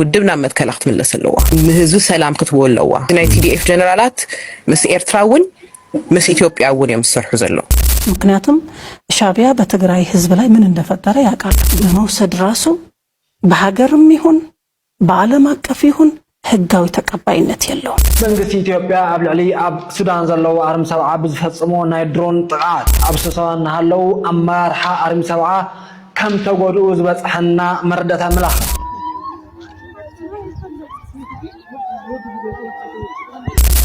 ውድብና መትከላክት መለሰለዋ ንህዝብ ሰላም ክትወለዋ ናይ TDF ጀነራላት ምስ ኤርትራውን ምስ ኢትዮጵያውን የምሰርሑ ዘለው ምክንያቱም ሻቢያ በትግራይ ህዝብ ላይ ምን እንደፈጠረ ያውቃል በመውሰድ ራሱ በሀገርም ይሁን በዓለም አቀፍ ይሁን ህጋዊ ተቀባይነት የለው መንግስት ኢትዮጵያ አብልዕሊ አብ ሱዳን ዘለው አርም ሰብዓ ብዝፈጽሞ ናይ ድሮን ጥቃት አብስሰዋን ሃለው አማርሓ አርም ሰብዓ ከም ተጎድኡ ዝበጽሐና መርደታ ምላኽ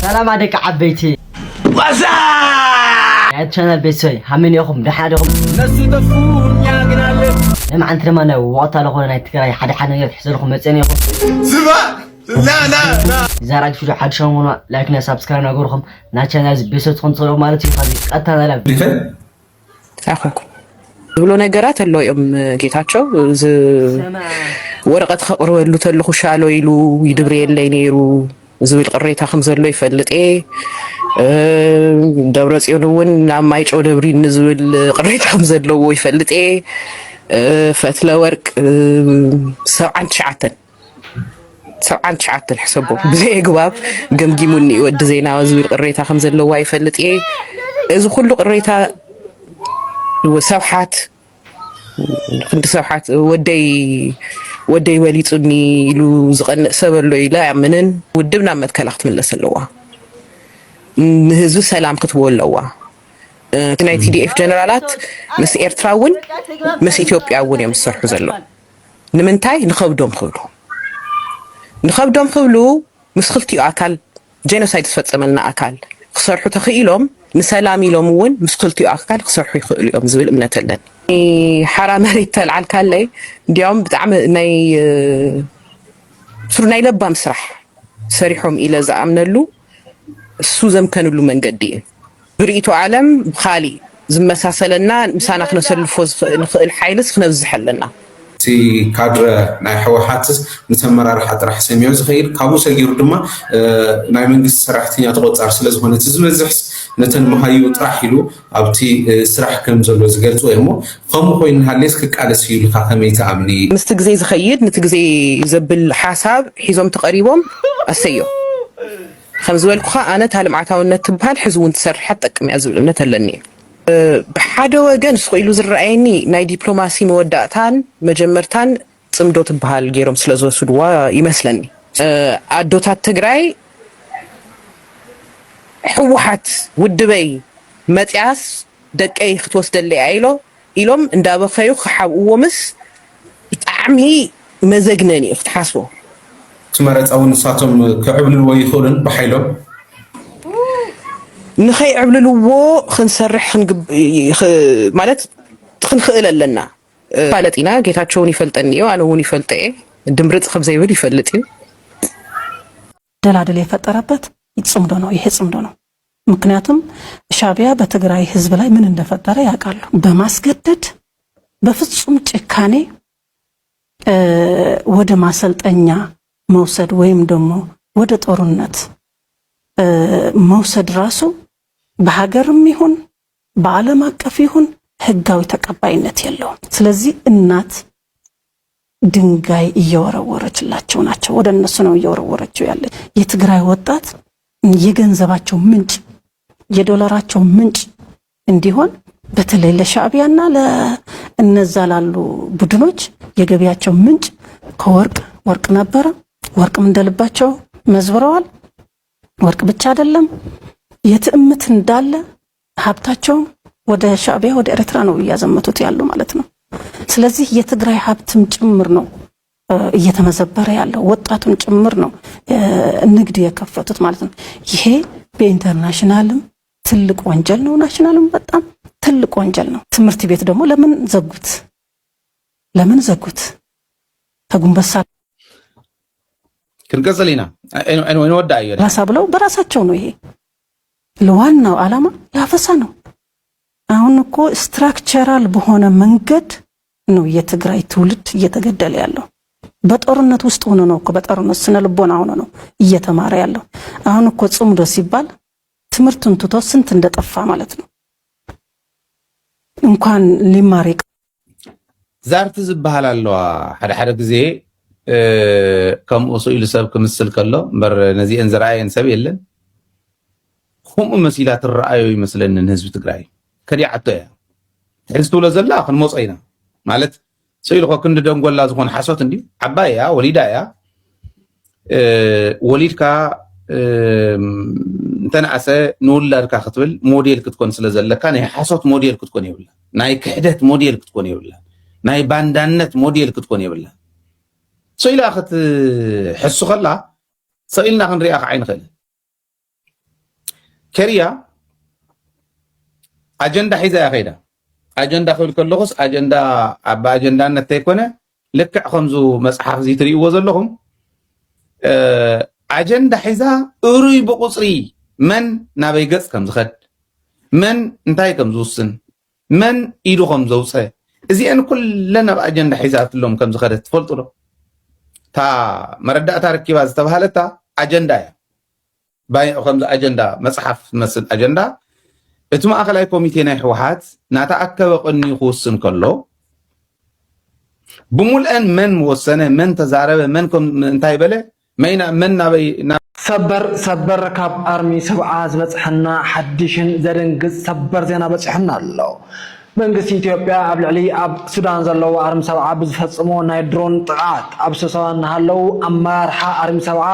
سلام عليك عبيتي وزا يا channel بيسوي همين ياخم ده حدهم نسو دفون يا جنال لما انت لما انا وقت على خونا تكراي حد يحسلكم متين ياخم زبا لا اذا راك شو حد شلون لايكنا سبسكرايب نغوركم نا channel بيسوي تكونسولو مالتي فازي قطعنا لا አኹኩ ብሎ ነገራት አለው ጌታቸው ወረቀት ከቅርበሉ ተልኹ ሻሎ ኢሉ ይድብር የለይ ነይሩ ዝብል ቅሬታ ከም ዘሎ ይፈልጥ ደብረጽዮን ናብ ማይጨው ደብሪ ንዝብል ቅሬታ ከም ዘለዎ ይፈልጥ ፈትለ ወርቅ 79 ሕሰቦ ብዘይ ግባብ ገምጊሙኒ ወዲ ዜና ዝብል ቅሬታ ከም ዘለዎ ይፈልጥ እዚ ኩሉ ቅሬታ ወሰብሓት ክንዲ ሰብሓት ወደይ ወሊጽኒ ኢሉ ዝቀንእ ሰበሎ ኢላ ያምንን ውድብና መትከላክት መለሰለዋ ንህዝብ ሰላም ክትወለዋ ናይ TDF ጀነራላት ምስ ኤርትራውን ምስ ኢትዮጵያውን የምሰርሑ ዘለው ንምንታይ ንኸብዶም ክብሉ ምስ ክልቲኡ አካል ጄኖሳይድ ዝፈጸመልና አካል ክሰርሑ ተኽኢሎም ንሰላም ኢሎም እውን ምስ ክልቲኡ አካል ክሰርሑ ይኽእሉ እዮም ዝብል እምነት አለን ሓራ መሬት ተልዓል ካለይ እንዲያውም ብጣዕሚ ናይ ሱር ናይ ለባም ስራሕ ሰሪሖም ኢለ ዝኣምነሉ እሱ ዘምከንሉ መንገዲ ብርኢቱ ዓለም ብኻሊ ዝመሳሰለና ምሳና ክነሰልፎ ንኽእል ሓይልስ ክነብዝሐለና تي كادر ناي حوحاتس متمرر حطرح سميو زخير كابو سغير دما ناي منغس سراحتيا تقصار سلازهونه تزبزحس نتن مهيو طرحيلو ابتي سراح كم زلو زغلصو يمو قوم خوين هاليس كقالس يلو خاميت امني مستغزي زخيد نتغزي زبل حساب حيزوم تقريبهم اسيو خمزولكو انا تعلمعتاونت تبال حزون تسرح تطقم يازل نتلني بحاجة وجن سقيلو زرعيني ناي دبلوماسي مودعتان مجمرتان صمدوت بحال جيروم سلازو سودوا يمثلني عدوتات تجراي حوحات ودبي متياس دقي ختوسد لي عيلو إلهم اندابا خيو خحاب ومس بتعمي مزجنني اختحاسبو تمرت او نساتهم كعبل ويخولن بحيلهم نخي عبللو خنسرح مالت خنخئل لنا فالتينا ጌታቸውን ይፈልጠንዩ አለውን ይፈልጠ ድምርጽ خبز ይብል ይፈልጥዩ ደላደል የፈጠረበት ይጽምዶ ነው ይሄ ጽምዶ ነው ምክንያቱም ሻቢያ በትግራይ ህዝብ ላይ ምን እንደፈጠረ ያውቃሉ በማስገደድ በፍጹም ጭካኔ ወደ ማሰልጠኛ መውሰድ ወይም ደግሞ ወደ ጦርነት መውሰድ ራሱ በሀገርም ይሁን በዓለም አቀፍ ይሁን ህጋዊ ተቀባይነት የለው ስለዚህ እናት ድንጋይ እየወረወረችላቸው ናቸው ወደ እነሱ ነው እየወረወረችው ያለ የትግራይ ወጣት የገንዘባቸው ምንጭ የዶላራቸው ምንጭ እንዲሆን በተለይ ለሻቢያና ለእነዛላሉ ቡድኖች የገቢያቸው ምንጭ ከወርቅ ነበር ወርቅም እንደልባቸው መዝብረዋል ወርቅ ብቻ አይደለም የትምት እንዳለ ሀብታቸው ወደ ሻቢያ ወደ ኤርትራ ነው ያዘመቱት ያሉ ማለት ነው ስለዚህ የትግራይ ሀብትም ጭምር ነው እየተመዘበረ ያለው ወጣቱን ጭምር ነው ንግድ የከፈቱት ማለት ነው ይሄ በኢንተርናሽናልም ትልቅ ወንጀል ነው ናሽናልም በጣም ትልቅ ወንጀል ነው ትምርት ቤት ደግሞ ለምን ዘጉት ተጉንበሳ ክንቀጽሊና እኔ ወዳ አየለ ራሳብለው በራሳቸው ነው ይሄ ለዋናው ዓላማ ያፈሳ ነው አሁን እኮ ስትራክቸራል በሆነ መንገድ ነው የትግራይ ትውልድ እየተገደለ ያለው በጦርነት ውስጥ ሆኖ ነው እኮ በጦርነት ስነ ልቦና ሆኖ ነው እየተማረ ያለው አሁን እኮ ጽምዶ ሲባል ትምርቱን ትቶ ስንት እንደጠፋ ማለት ነው እንኳን ሊማር ዛርት ዝባሃል አለዋ ሓደ ጊዜ كم أصيل سب كمثل كله بر نزي انزرعي انسب يلن هم مسيلات الرأي مثلن الحزب تግራይ ከዲ ዓቶ ያ ሕዝቱ ለዘላ ክንሞፀይና ማለት ሰይልኮ ክንዲ ደንጎላ ዝኾን ሓሶት እንዲ ዓባይ ያ ወሊዳ ያ ወሊድካ እንተናእሰ ንውላድካ ክትብል ሞዴል ክትኮን ስለዘለካ ናይ ሓሶት ሞዴል ክትኮን ይብላ ናይ ክሕደት ሞዴል ክትኮን ይብላ ናይ ባንዳነት ሞዴል ክትኮን ይብላ ሰይላ ክት ሕሱ ከላ ሰይልና ክንሪኣ ከዓይን ክእል ከሪያ أجندة حيزة يا خيدا أجندة خل كلهم أجندة أبا أجندة نتيكونه لك خمسو مسحف زيتري وزلهم أجندة حيزة أروي بقصري من نبيجس كم زخد من انتهي كم زوسن من إيرو كم زوسه إذا أنا كلنا بأجندة حيزة أتلهم كم زخدت فلتره تا مرد أتارك كيف تبهالتا أجندة باي خمس أجندة مسحف مثل أجندة اتما أخلاي كوميتينا حوحات نتأكد أني خوصن كله بمول أن من وصنة من تزارب من كم انتهي بله من نبي ሰበር ካብ አርሚ ሰብዓ ዝበፅሐና ሓድሽን ዘደንግፅ ሰበር ዜና በፅሐና ኣሎ መንግስቲ ኢትዮጵያ ኣብ ልዕሊ ኣብ ሱዳን ዘለዎ አርሚ ሰብዓ ብዝፈጽሞ ናይ ድሮን ጥቃት ኣብ ስብሰባ እናሃለው ኣመራርሓ አርሚ ሰብዓ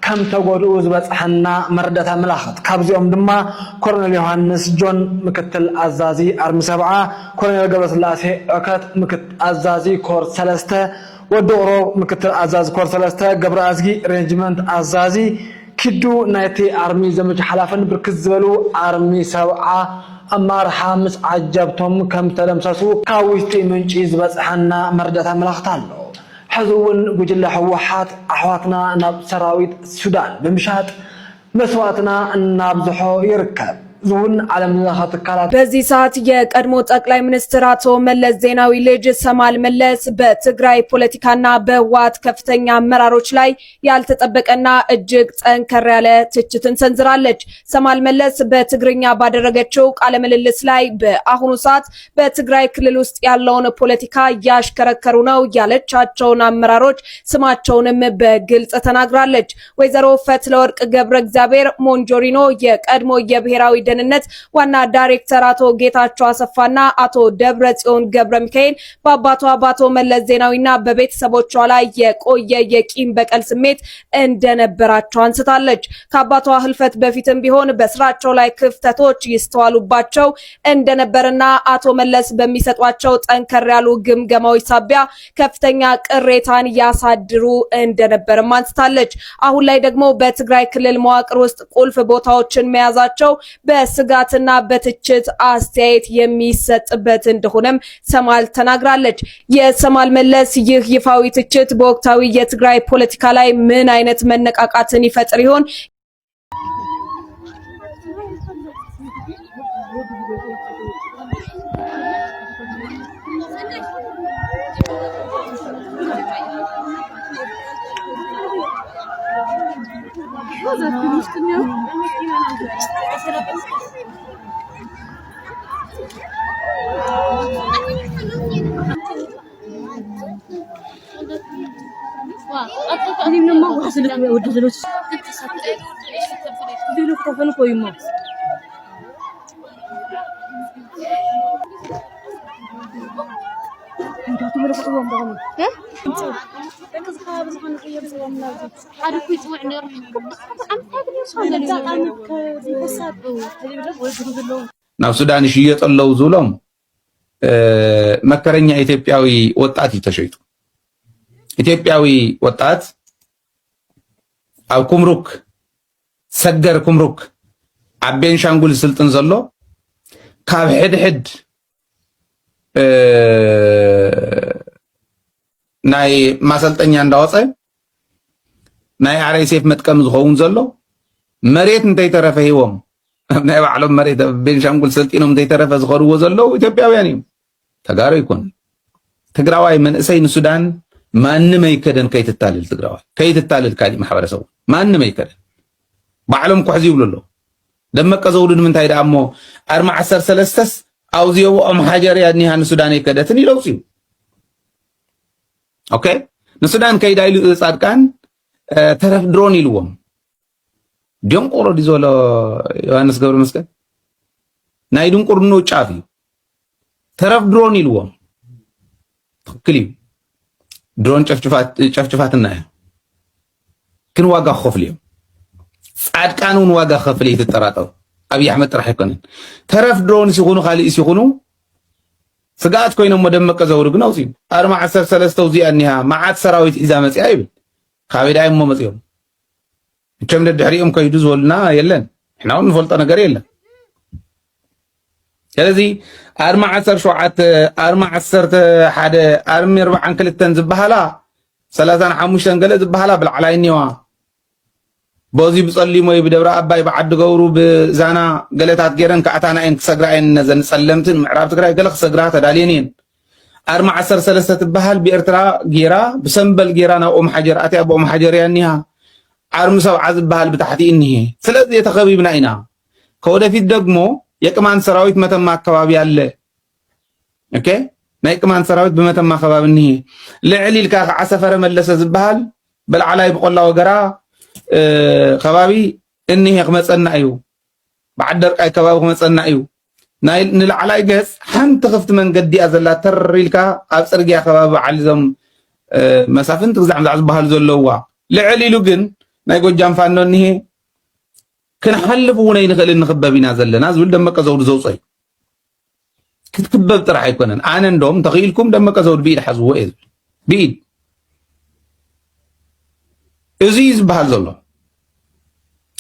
كم تقولوا زبطحنا مردة ملاخت كابزيوم دما كورنيل يوحنس جون مكتل عزازي ارمي 7 كورنيل غبرسلاسي اكات مكت عزازي كور 3 ودورو مكتل عزاز كور 3 غبر ازغي رينجمنت عزازي كدو نايتي ارمي زمج حلافن بركز زبلو ارمي 7 امار حامس عجبتهم كم تلمسسو كاويتي منجي زبطحنا مردة ملاخت الله حزون وجل حوحات أحواتنا ناب سراويت السودان بمشات مسواتنا نابزحو يركب زون على ملاحظة الكالات በዚህ ሰዓት የቀድሞ ጠቅላይ ሚኒስትር አቶ መለስ ዜናዊ ልጅ ሰማል መለስ በትግራይ ፖለቲካና በህወሓት ከፍተኛ አመራሮች ላይ ያልተጠበቀና እጅግ ጠንከር ያለ ትችትን ሰንዝራለች። ሰማል መለስ በትግርኛ ባደረገችው ቃለ ምልልስ ላይ በአሁኑ ሰዓት በትግራይ ክልል ውስጥ ያለውን ፖለቲካ ያሽከረከሩ ነው ያለቻቸውን አመራሮች ስማቸውንም በግልጽ ተናግራለች። ወይዘሮ ፈትለወርቅ ገብረ እግዚአብሔር ሞንጆሪኖ የቀድሞ የብሔራዊ ደህንነት ዋና ዳይሬክተር አቶ ጌታቸው አሰፋና አቶ ደብረጽዮን ገብረ ሚካኤል በአባቶ መለስ ዜናዊና በቤተሰቦቿ ላይ የቆየ የቂም በቀል ስሜት እንደነበራቸው አንስታለች። ከአባቷ ህልፈት በፊትም ቢሆን በስራቸው ላይ ክፍተቶች ይስተዋሉባቸው እንደነበርና አቶ መለስ በሚሰጧቸው ጠንከር ያሉ ግምገማዎች ሳቢያ ከፍተኛ ቅሬታን ያሳድሩ እንደነበርም አንስታለች። አሁን ላይ ደግሞ በትግራይ ክልል መዋቅር ውስጥ ቁልፍ ቦታዎችን መያዛቸው በስጋትና በትችት አስተያየት የሚሰጥበት እንደሆነም ሰማል ተናግራለች። የሰማል መለስ ይህ ይፋዊ ትችት በወቅታዊ የትግራይ ፖለቲካ ላይ ምን አይነት መነቃቃትን ይፈጥር ይሆን? ናብ ሱዳን ይሽየጠለው ዙሎም መከረኛ ኢትዮጵያዊ ወጣት ይተሸይጡ ኢትዮጵያዊ ወጣት ኣብ ኩምሩክ ሰገር ኩምሩክ ኣብ ቤንሻንጉል ስልጥን ዘሎ ካብ ሕድሕድ ናይ ማሰልጠኛ እንዳወፀ ናይ አርኤስኤፍ መጥቀም ዝኸውን ዘሎ መሬት እንተይተረፈ ሂቦም ናይ ባዕሎም መሬት ቤንሻንጉል ሰልጢኖም እንተይተረፈ ዝኸርዎ ዘለው ኢትዮጵያውያን እዮም። ተጋሩ ይኮን ትግራዋይ መንእሰይ ንሱዳን ማንም አይከደን ከይትታልል ትግራዋይ ከይትታልል ካሊ ማሕበረሰብ ማንም አይከደን ባዕሎም ኩሕዚ ይብሉሎ ደመቀ ዘውሉድ ምንታይ ዳሞ 43 አውዚዮ ኦም ሃጀር ያኒ ሃን ሱዳን ይከደትን ይለውጽዩ ኦኬ ንሱዳን ከይዳ ኢሉ ጻድቃን ተረፍ ድሮን ኢልዎም ድንቁር ዲዞሎ ዮሐንስ ገብረ መስቀል ናይ ድንቁርኖ ጫፍ እዩ ተረፍ ድሮን ኢልዎም ትክክል እዩ ድሮን ጨፍጭፋትና ግን ዋጋ ከፍል እዮም ጻድቃኑን ዋጋ ከፍል ይተጠራጠው አብይ አህመድ ጥራሕ ይኮነን ተረፍ ድሮን ሲሆኑ ካልእ ሲሆኑ ስጋት ኮይኖም መደመቀ ዘውሩ ግን አውሲ አርማ 13 ውዚያኒያ ማዓት ሰራዊት ኢዛ መጽያ ይብል ካበዳይ ሞ መጽዮም እቸም ድሕሪኦም ከይዱ ዝወልና የለን እሕናውን ንፈልጦ ነገር የለን ስለዚህ አርማ 17 አርማ 11 አርሚ 42 ዝበሃላ 35 ገለ ዝበሃላ ብልዓላይኒዋ ቦዚ ብጸሊሞ ይብደብራ አባይ በዓድ ገውሩ ብዛና ገለታት ገረን ከአታናይን ክሰግራይን ነዘን ጸለምትን ምዕራብ ትግራይ ገለ ክሰግራ ተዳልየኒን አርማ 13 ትበሃል በኤርትራ ጌራ በሰንበል ጌራ ና ኦም ሐጀር አትያ በኦም ሐጀር ያኒያ አርም 7 ዝበሃል በታሕቲ እንሂ ስለዚህ የተኸቢብና ኢና ከወደፊት ደግሞ የቅማን ሰራዊት መተማ አካባቢ አለ ኦኬ ናይ ቅማን ሰራዊት በመተማ አካባቢ እንሂ ልዕሊልካ ከዓሰፈረ መለሰ ዝበሃል በልዓላይ በቆላ ወገራ ከባቢ እንሂ ክመፀና እዩ بعدرቃይ ከባቢ ክመፀና እዩ ናይ ንላዕላይ ገጽ ሓንቲ ክፍቲ መንገዲ ኣዘላ ተሪልካ ኣብ ጽርግያ ከባቢ ዓልዞም መሳፍንት ግዛዕ ዝበሃል ዘለዋ ልዕሊሉ ግን ናይ ጎጃም ፋኖ እንሂ ክንሐልፍ እውን ይንኽእል ንኽበብ ኢና ዘለና ዝብል ደመቀ ዘውዱ ዘውፀይ ክትክበብ ጥራሕ ኣይኮነን ኣነ እንደውም ተኽኢልኩም ደመቀ ዘውዱ ብኢድ ሓዝዎ እየ ብኢድ እዚ ዝበሃል ዘሎ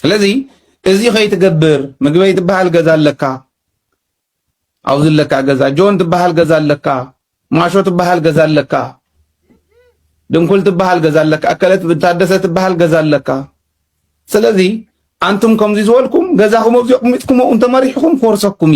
ስለዚ እዚ ከይትገብር ምግበይ ትበሃል ገዛ ኣለካ ኣውዝ ለካ ገዛ ጆን ትበሃል ገዛ ኣለካ ማሾ ትበሃል ገዛ ኣለካ ድንኩል ትበሃል ገዛ ኣለካ ኣከለት ብታደሰ ትበሃል ገዛ ኣለካ ስለዚ አንቱም ከምዚ ዝበልኩም ገዛኹም ኣብዚኦም ሚጥኩም እንተመሪሕኩም ኮርሰኩም